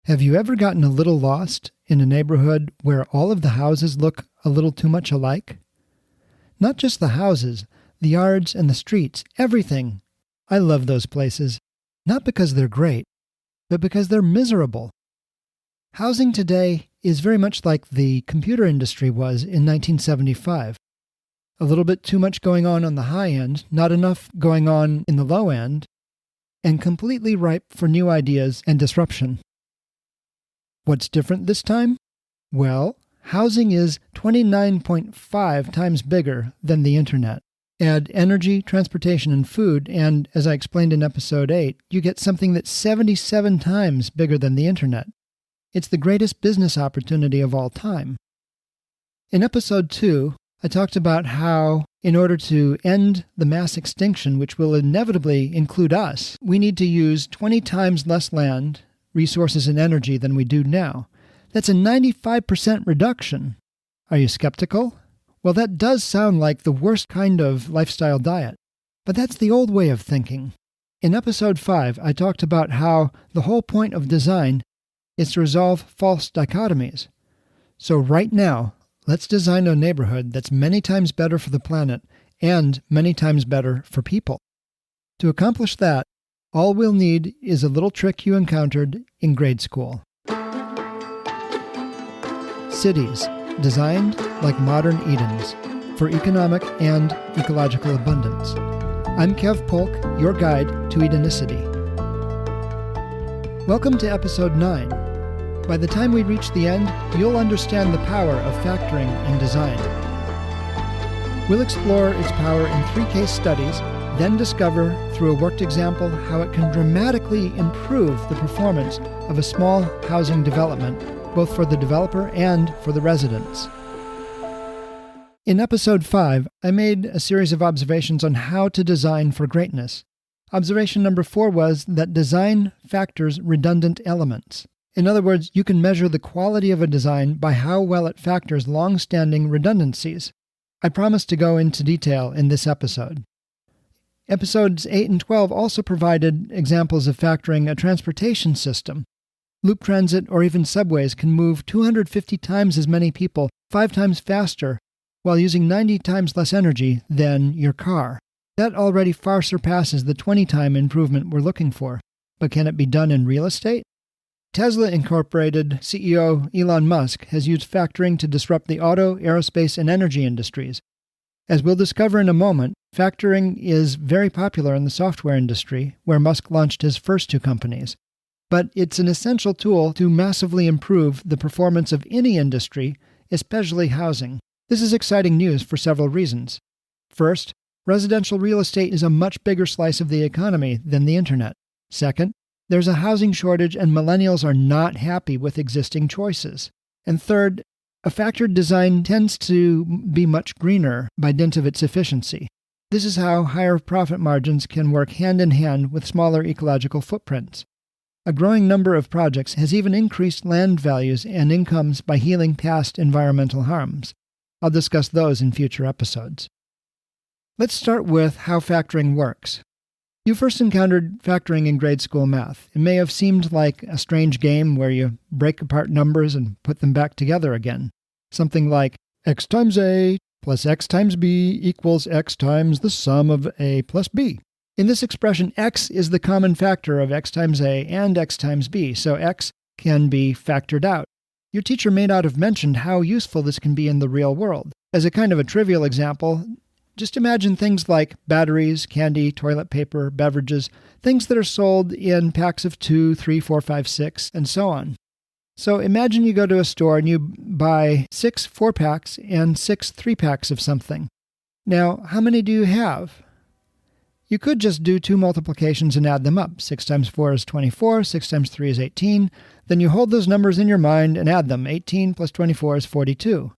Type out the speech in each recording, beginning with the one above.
Have you ever gotten a little lost in a neighborhood where all of the houses look a little too much alike? Not just the houses, the yards and the streets, everything. I love those places, not because they're great, but because they're miserable. Housing today is very much like the computer industry was in 1975. A little bit too much going on the high end, not enough going on in the low end, and completely ripe for new ideas and disruption. What's different this time? Well, housing is 29.5 times bigger than the internet. Add energy, transportation, and food, and as I explained in episode 8, you get something that's 77 times bigger than the internet. It's the greatest business opportunity of all time. In episode 2, I talked about how, in order to end the mass extinction, which will inevitably include us, we need to use 20 times less land, resources, and energy than we do now. That's a 95% reduction. Are you skeptical? Well, that does sound like the worst kind of lifestyle diet, but that's the old way of thinking. In episode 5, I talked about how the whole point of design is to resolve false dichotomies. So right now, let's design a neighborhood that's many times better for the planet and many times better for people. To accomplish that, all we'll need is a little trick you encountered in grade school. Cities, designed like modern Edens, for economic and ecological abundance. I'm Kev Polk, your guide to Edenicity. Welcome to episode 9. By the time we reach the end, you'll understand the power of factoring in design. We'll explore its power in 3 case studies, then discover through a worked example how it can dramatically improve the performance of a small housing development, both for the developer and for the residents. In episode 5, I made a series of observations on how to design for greatness. Observation number 4 was that design factors redundant elements. In other words, you can measure the quality of a design by how well it factors long-standing redundancies. I promise to go into detail in this episode. Episodes 8 and 12 also provided examples of factoring a transportation system. Loop transit or even subways can move 250 times as many people, 5 times faster, while using 90 times less energy than your car. That already far surpasses the 20-time improvement we're looking for. But can it be done in real estate? Tesla Incorporated CEO Elon Musk has used factoring to disrupt the auto, aerospace, and energy industries. As we'll discover in a moment, factoring is very popular in the software industry, where Musk launched his first 2 companies. But it's an essential tool to massively improve the performance of any industry, especially housing. This is exciting news for several reasons. First, residential real estate is a much bigger slice of the economy than the internet. Second, there's a housing shortage and millennials are not happy with existing choices. And third, a factored design tends to be much greener by dint of its efficiency. This is how higher profit margins can work hand in hand with smaller ecological footprints. A growing number of projects has even increased land values and incomes by healing past environmental harms. I'll discuss those in future episodes. Let's start with how factoring works. You first encountered factoring in grade school math. It may have seemed like a strange game where you break apart numbers and put them back together again. Something like x times a plus x times b equals x times the sum of a plus b. In this expression, x is the common factor of x times a and x times b, so x can be factored out. Your teacher may not have mentioned how useful this can be in the real world. As a kind of a trivial example, just imagine things like batteries, candy, toilet paper, beverages, things that are sold in packs of 2, 3, 4, 5, 6, and so on. So imagine you go to a store and you buy 6 4-packs and 6 3-packs of something. Now, how many do you have? You could just do 2 multiplications and add them up. 6 times 4 is 24, 6 times 3 is 18. Then you hold those numbers in your mind and add them. 18 plus 24 is 42.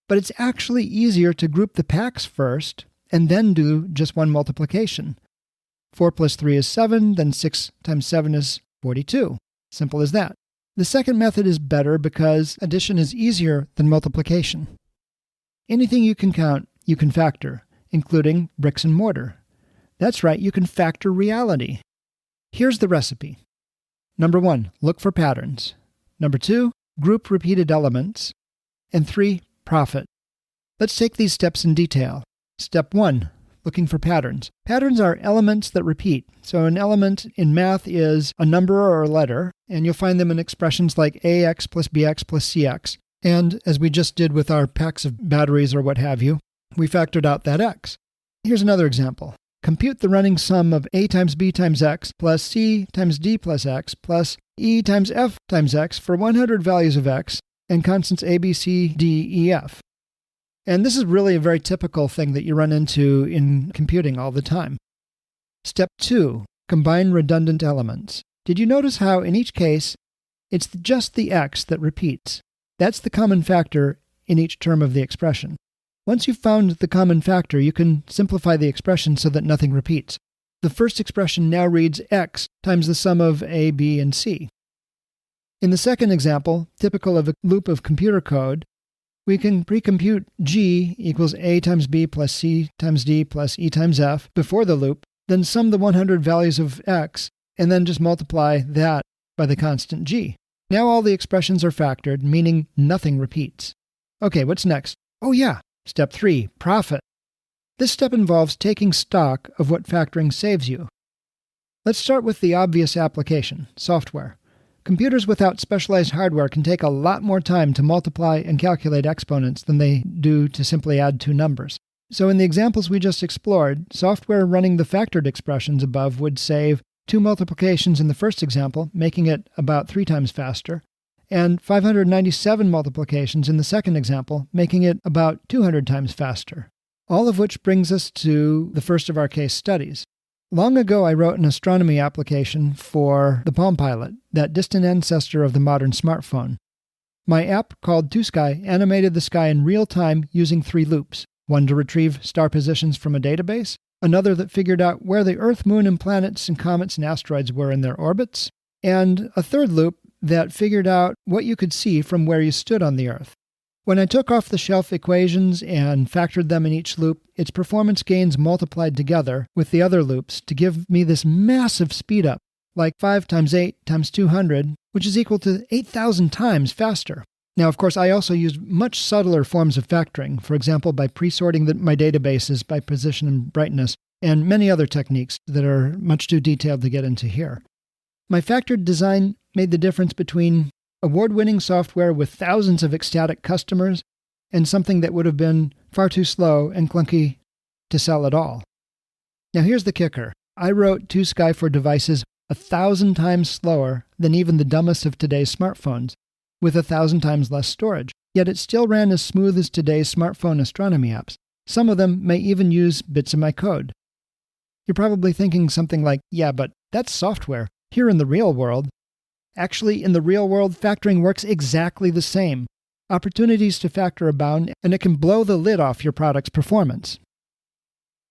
But it's actually easier to group the packs first and then do just 1 multiplication. 4 plus 3 is 7, then 6 times 7 is 42. Simple as that. The second method is better because addition is easier than multiplication. Anything you can count, you can factor, including bricks and mortar. That's right, you can factor reality. Here's the recipe. Number 1, look for patterns. Number 2, group repeated elements. And 3, profit. Let's take these steps in detail. Step 1, looking for patterns. Patterns are elements that repeat. So an element in math is a number or a letter, and you'll find them in expressions like ax plus bx plus cx. And as we just did with our packs of batteries or what have you, we factored out that x. Here's another example. Compute the running sum of a times b times x plus c times d plus x plus e times f times x for 100 values of x and constants a, b, c, d, e, f. And this is really a very typical thing that you run into in computing all the time. Step 2, combine redundant elements. Did you notice how in each case, it's just the x that repeats? That's the common factor in each term of the expression. Once you've found the common factor, you can simplify the expression so that nothing repeats. The first expression now reads x times the sum of a, b, and c. In the second example, typical of a loop of computer code, we can pre-compute g equals a times b plus c times d plus e times f before the loop, then sum the 100 values of x, and then just multiply that by the constant g. Now all the expressions are factored, meaning nothing repeats. Okay, what's next? Oh yeah, step 3, profit. This step involves taking stock of what factoring saves you. Let's start with the obvious application, software. Computers without specialized hardware can take a lot more time to multiply and calculate exponents than they do to simply add two numbers. So in the examples we just explored, software running the factored expressions above would save 2 multiplications in the first example, making it about 3 times faster, and 597 multiplications in the second example, making it about 200 times faster. All of which brings us to the first of our case studies. Long ago, I wrote an astronomy application for the Palm Pilot, that distant ancestor of the modern smartphone. My app, called TwoSky, animated the sky in real time using 3 loops, one to retrieve star positions from a database, another that figured out where the Earth, Moon, and planets and comets and asteroids were in their orbits, and a third loop that figured out what you could see from where you stood on the Earth. When I took off-the-shelf equations and factored them in each loop, its performance gains multiplied together with the other loops to give me this massive speed-up, like 5 times 8 times 200, which is equal to 8,000 times faster. Now, of course, I also used much subtler forms of factoring, for example, by pre-sorting my databases by position and brightness, and many other techniques that are much too detailed to get into here. My factored design made the difference between award-winning software with thousands of ecstatic customers and something that would have been far too slow and clunky to sell at all. Now here's the kicker. I wrote TwoSky for devices 1,000 times slower than even the dumbest of today's smartphones, with 1,000 times less storage. Yet it still ran as smooth as today's smartphone astronomy apps. Some of them may even use bits of my code. You're probably thinking something like, yeah, but that's software. Here in the real world, actually, in the real world, factoring works exactly the same. Opportunities to factor abound, and it can blow the lid off your product's performance.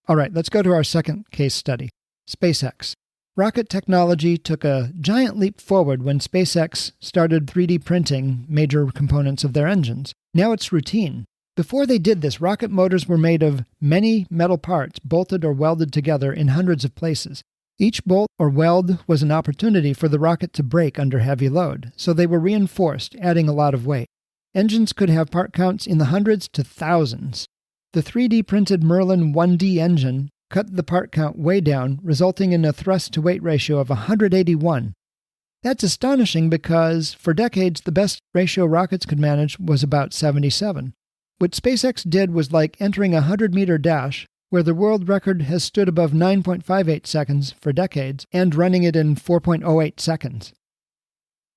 All right, let's go to our second case study, SpaceX. Rocket technology took a giant leap forward when SpaceX started 3D printing major components of their engines. Now it's routine. Before they did this, rocket motors were made of many metal parts bolted or welded together in hundreds of places. Each bolt or weld was an opportunity for the rocket to break under heavy load, so they were reinforced, adding a lot of weight. Engines could have part counts in the hundreds to thousands. The 3D printed Merlin 1D engine cut the part count way down, resulting in a thrust-to-weight ratio of 181. That's astonishing because, for decades, the best ratio rockets could manage was about 77. What SpaceX did was like entering a 100-meter dash, where the world record has stood above 9.58 seconds for decades, and running it in 4.08 seconds.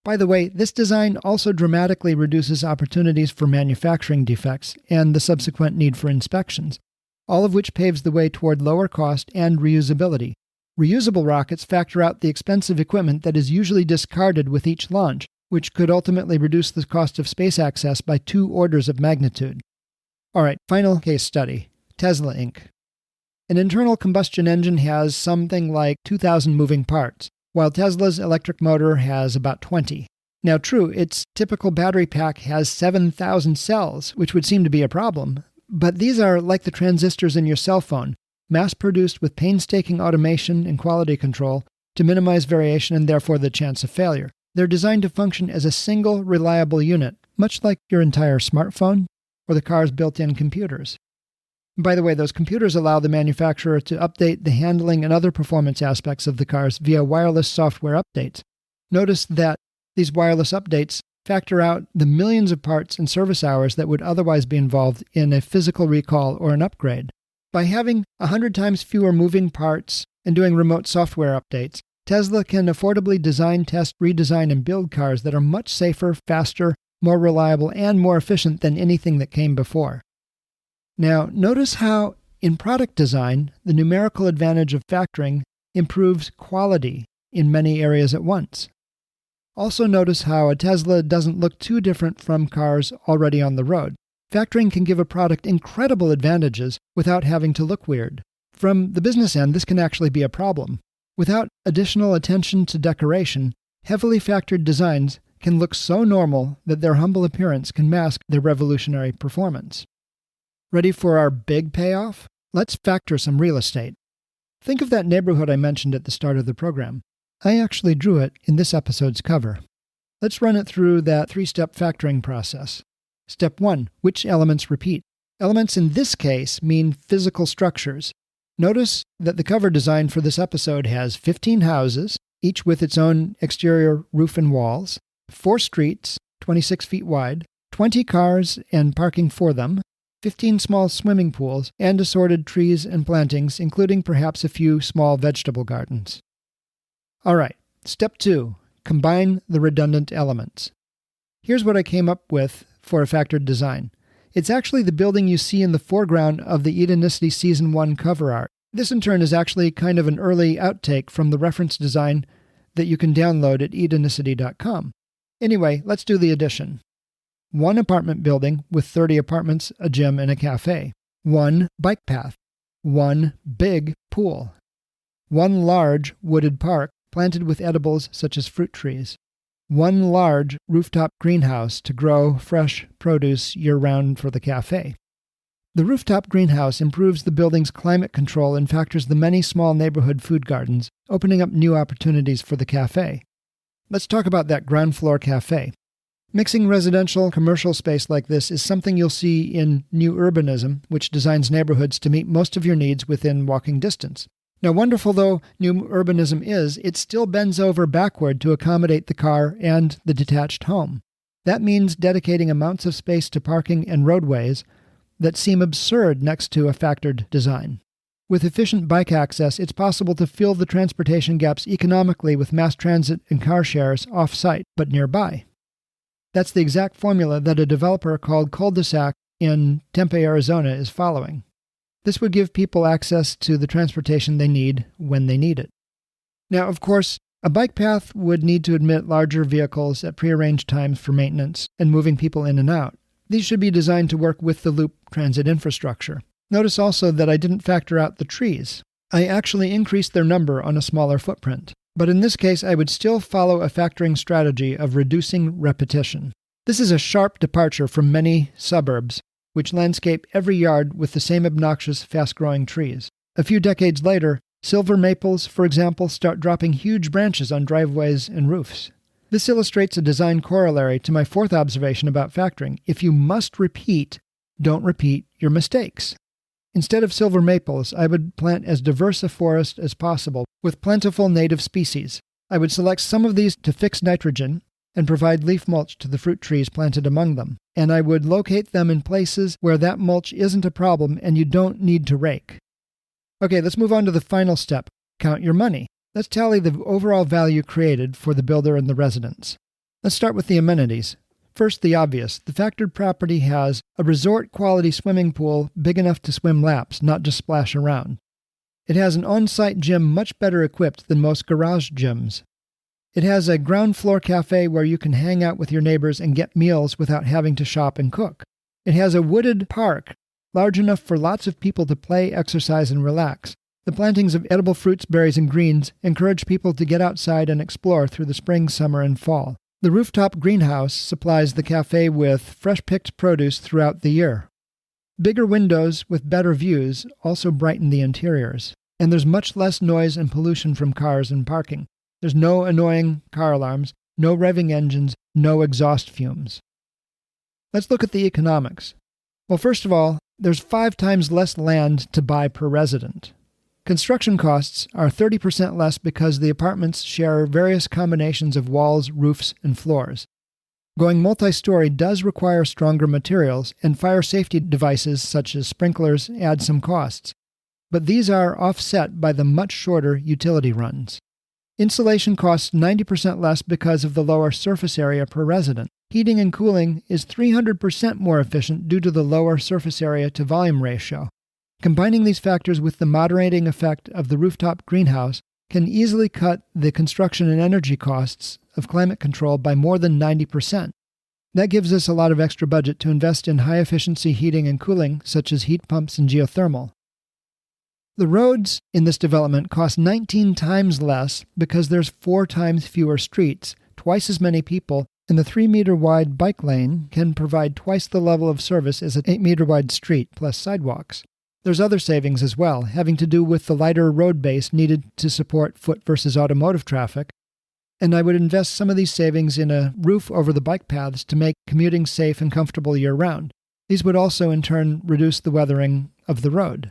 By the way, this design also dramatically reduces opportunities for manufacturing defects and the subsequent need for inspections, all of which paves the way toward lower cost and reusability. Reusable rockets factor out the expensive equipment that is usually discarded with each launch, which could ultimately reduce the cost of space access by 2 orders of magnitude. All right, final case study, Tesla Inc. An internal combustion engine has something like 2,000 moving parts, while Tesla's electric motor has about 20. Now true, its typical battery pack has 7,000 cells, which would seem to be a problem, but these are like the transistors in your cell phone, mass-produced with painstaking automation and quality control to minimize variation and therefore the chance of failure. They're designed to function as a single, reliable unit, much like your entire smartphone or the car's built-in computers. By the way, those computers allow the manufacturer to update the handling and other performance aspects of the cars via wireless software updates. Notice that these wireless updates factor out the millions of parts and service hours that would otherwise be involved in a physical recall or an upgrade. By having 100 times fewer moving parts and doing remote software updates, Tesla can affordably design, test, redesign, and build cars that are much safer, faster, more reliable, and more efficient than anything that came before. Now, notice how, in product design, the numerical advantage of factoring improves quality in many areas at once. Also notice how a Tesla doesn't look too different from cars already on the road. Factoring can give a product incredible advantages without having to look weird. From the business end, this can actually be a problem. Without additional attention to decoration, heavily factored designs can look so normal that their humble appearance can mask their revolutionary performance. Ready for our big payoff? Let's factor some real estate. Think of that neighborhood I mentioned at the start of the program. I actually drew it in this episode's cover. Let's run it through that 3-step factoring process. Step 1. Which elements repeat? Elements in this case mean physical structures. Notice that the cover design for this episode has 15 houses, each with its own exterior roof and walls, 4 streets, 26 feet wide, 20 cars and parking for them, 15 small swimming pools, and assorted trees and plantings, including perhaps a few small vegetable gardens. All right, step 2. Combine the redundant elements. Here's what I came up with for a factored design. It's actually the building you see in the foreground of the Edenicity Season 1 cover art. This in turn is actually kind of an early outtake from the reference design that you can download at edenicity.com. Anyway, let's do the addition. 1 apartment building with 30 apartments, a gym, and a cafe. 1 bike path. 1 big pool. 1 large wooded park planted with edibles such as fruit trees. 1 large rooftop greenhouse to grow fresh produce year-round for the cafe. The rooftop greenhouse improves the building's climate control and factors the many small neighborhood food gardens, opening up new opportunities for the cafe. Let's talk about that ground floor cafe. Mixing residential commercial space like this is something you'll see in new urbanism, which designs neighborhoods to meet most of your needs within walking distance. Now, wonderful though new urbanism is, it still bends over backward to accommodate the car and the detached home. That means dedicating amounts of space to parking and roadways that seem absurd next to a factored design. With efficient bike access, it's possible to fill the transportation gaps economically with mass transit and car shares off-site, but nearby. That's the exact formula that a developer called Cul-de-sac in Tempe, Arizona is following. This would give people access to the transportation they need when they need it. Now, of course, a bike path would need to admit larger vehicles at prearranged times for maintenance and moving people in and out. These should be designed to work with the loop transit infrastructure. Notice also that I didn't factor out the trees. I actually increased their number on a smaller footprint. But in this case, I would still follow a factoring strategy of reducing repetition. This is a sharp departure from many suburbs, which landscape every yard with the same obnoxious, fast-growing trees. A few decades later, silver maples, for example, start dropping huge branches on driveways and roofs. This illustrates a design corollary to my 4th observation about factoring. If you must repeat, don't repeat your mistakes. Instead of silver maples, I would plant as diverse a forest as possible with plentiful native species. I would select some of these to fix nitrogen and provide leaf mulch to the fruit trees planted among them. And I would locate them in places where that mulch isn't a problem and you don't need to rake. Okay, let's move on to the final step. Count your money. Let's tally the overall value created for the builder and the residents. Let's start with the amenities. First, the obvious. The factored property has a resort-quality swimming pool big enough to swim laps, not just splash around. It has an on-site gym much better equipped than most garage gyms. It has a ground floor cafe where you can hang out with your neighbors and get meals without having to shop and cook. It has a wooded park, large enough for lots of people to play, exercise, and relax. The plantings of edible fruits, berries, and greens encourage people to get outside and explore through the spring, summer, and fall. The rooftop greenhouse supplies the cafe with fresh-picked produce throughout the year. Bigger windows with better views also brighten the interiors, and there's much less noise and pollution from cars and parking. There's no annoying car alarms, no revving engines, no exhaust fumes. Let's look at the economics. Well, first of all, there's 5 times less land to buy per resident. Construction costs are 30% less because the apartments share various combinations of walls, roofs, and floors. Going multi-story does require stronger materials, and fire safety devices such as sprinklers add some costs. But these are offset by the much shorter utility runs. Insulation costs 90% less because of the lower surface area per resident. Heating and cooling is 300% more efficient due to the lower surface area to volume ratio. Combining these factors with the moderating effect of the rooftop greenhouse can easily cut the construction and energy costs of climate control by more than 90%. That gives us a lot of extra budget to invest in high-efficiency heating and cooling, such as heat pumps and geothermal. The roads in this development cost 19 times less because there's 4 times fewer streets, twice as many people, and the 3-meter-wide bike lane can provide twice the level of service as an 8-meter-wide street, plus sidewalks. There's other savings as well, having to do with the lighter road base needed to support foot versus automotive traffic, and I would invest some of these savings in a roof over the bike paths to make commuting safe and comfortable year-round. These would also, in turn, reduce the weathering of the road.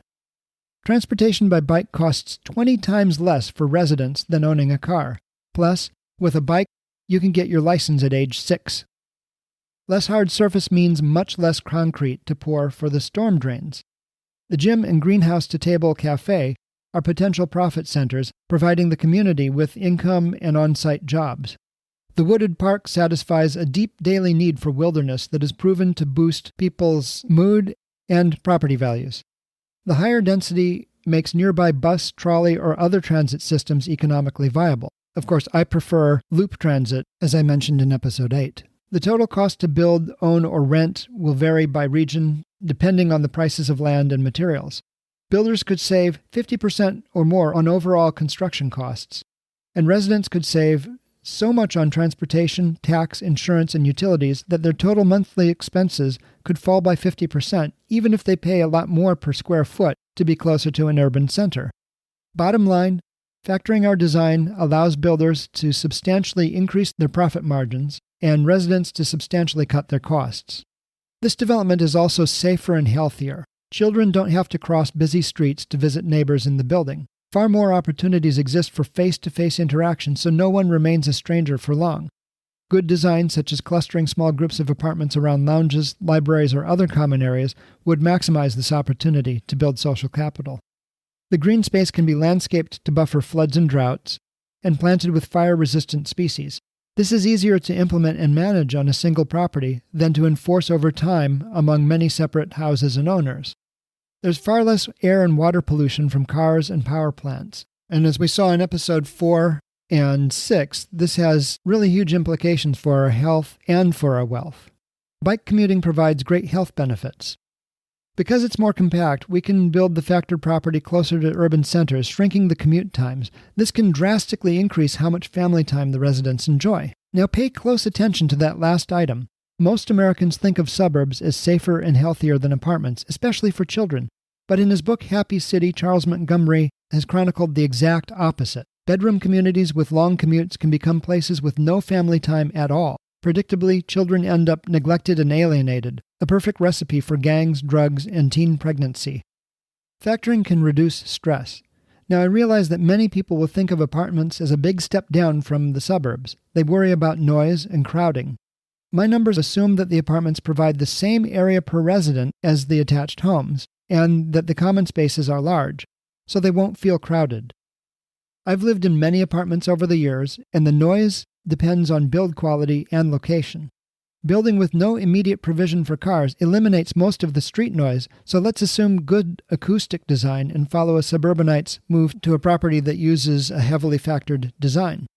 Transportation by bike costs 20 times less for residents than owning a car. Plus, with a bike, you can get your license at age 6. Less hard surface means much less concrete to pour for the storm drains. The gym and greenhouse-to-table cafe are potential profit centers, providing the community with income and on-site jobs. The wooded park satisfies a deep daily need for wilderness that is proven to boost people's mood and property values. The higher density makes nearby bus, trolley, or other transit systems economically viable. Of course, I prefer loop transit, as I mentioned in Episode 8. The total cost to build, own, or rent will vary by region, depending on the prices of land and materials. Builders could save 50% or more on overall construction costs, and residents could save so much on transportation, tax, insurance, and utilities that their total monthly expenses could fall by 50%, even if they pay a lot more per square foot to be closer to an urban center. Bottom line, factoring our design allows builders to substantially increase their profit margins and residents to substantially cut their costs. This development is also safer and healthier. Children don't have to cross busy streets to visit neighbors in the building. Far more opportunities exist for face-to-face interaction, so no one remains a stranger for long. Good design, such as clustering small groups of apartments around lounges, libraries, or other common areas, would maximize this opportunity to build social capital. The green space can be landscaped to buffer floods and droughts, and planted with fire-resistant species. This is easier to implement and manage on a single property than to enforce over time among many separate houses and owners. There's far less air and water pollution from cars and power plants. And as we saw in Episode 4 and 6, this has really huge implications for our health and for our wealth. Bike commuting provides great health benefits. Because it's more compact, we can build the factored property closer to urban centers, shrinking the commute times. This can drastically increase how much family time the residents enjoy. Now pay close attention to that last item. Most Americans think of suburbs as safer and healthier than apartments, especially for children. But in his book Happy City, Charles Montgomery has chronicled the exact opposite. Bedroom communities with long commutes can become places with no family time at all. Predictably, children end up neglected and alienated, a perfect recipe for gangs, drugs, and teen pregnancy. Factoring can reduce stress. Now, I realize that many people will think of apartments as a big step down from the suburbs. They worry about noise and crowding. My numbers assume that the apartments provide the same area per resident as the attached homes, and that the common spaces are large, so they won't feel crowded. I've lived in many apartments over the years, and the noise depends on build quality and location. Building with no immediate provision for cars eliminates most of the street noise, so let's assume good acoustic design and follow a suburbanite's move to a property that uses a heavily factored design.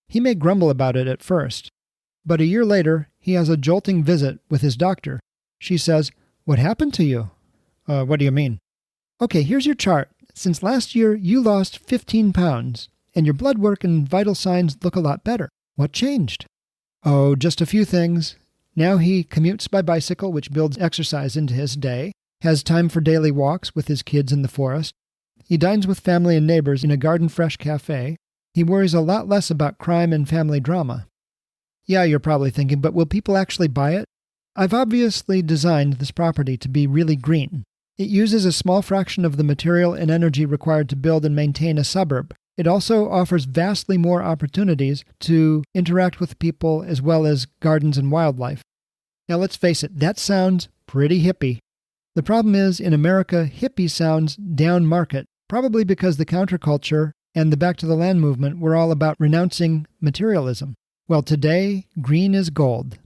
He may grumble about it at first, but a year later, he has a jolting visit with his doctor. She says, "What happened to you?" What do you mean?" "Okay, here's your chart. Since last year, you lost 15 pounds, and your blood work and vital signs look a lot better. What changed?" "Oh, just a few things. Now he commutes by bicycle, which builds exercise into his day, has time for daily walks with his kids in the forest. He dines with family and neighbors in a garden-fresh cafe. He worries a lot less about crime and family drama. Yeah, you're probably thinking, but will people actually buy it? I've obviously designed this property to be really green. It uses a small fraction of the material and energy required to build and maintain a suburb. It also offers vastly more opportunities to interact with people as well as gardens and wildlife. Now let's face it, that sounds pretty hippie. The problem is, in America, hippie sounds down market, probably because the counterculture and the Back to the Land movement were all about renouncing materialism. Well, today, green is gold.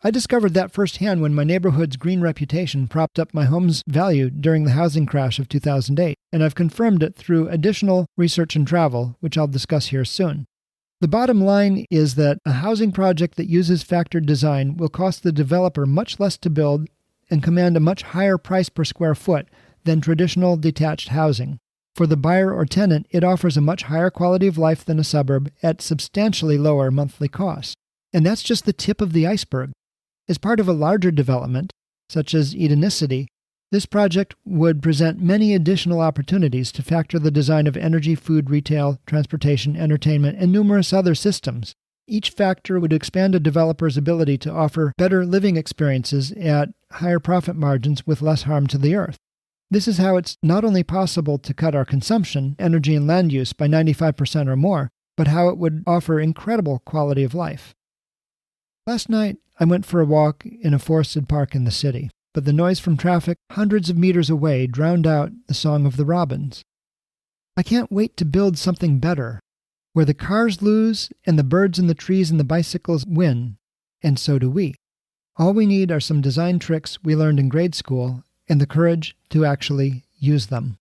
I discovered that firsthand when my neighborhood's green reputation propped up my home's value during the housing crash of 2008, and I've confirmed it through additional research and travel, which I'll discuss here soon. The bottom line is that a housing project that uses factored design will cost the developer much less to build and command a much higher price per square foot than traditional detached housing. For the buyer or tenant, it offers a much higher quality of life than a suburb at substantially lower monthly costs. And that's just the tip of the iceberg. As part of a larger development, such as Edenicity, this project would present many additional opportunities to factor the design of energy, food, retail, transportation, entertainment, and numerous other systems. Each factor would expand a developer's ability to offer better living experiences at higher profit margins with less harm to the earth. This is how it's not only possible to cut our consumption, energy, and land use by 95% or more, but how it would offer incredible quality of life. Last night, I went for a walk in a forested park in the city, but the noise from traffic hundreds of meters away drowned out the song of the robins. I can't wait to build something better, where the cars lose and the birds and the trees and the bicycles win, and so do we. All we need are some design tricks we learned in grade school and the courage to actually use them.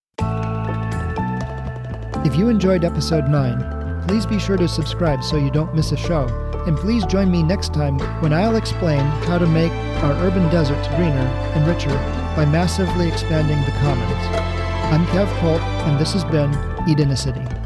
If you enjoyed episode 9, please be sure to subscribe so you don't miss a show. And please join me next time when I'll explain how to make our urban deserts greener and richer by massively expanding the commons. I'm Kev Polk, and this has been Edenicity.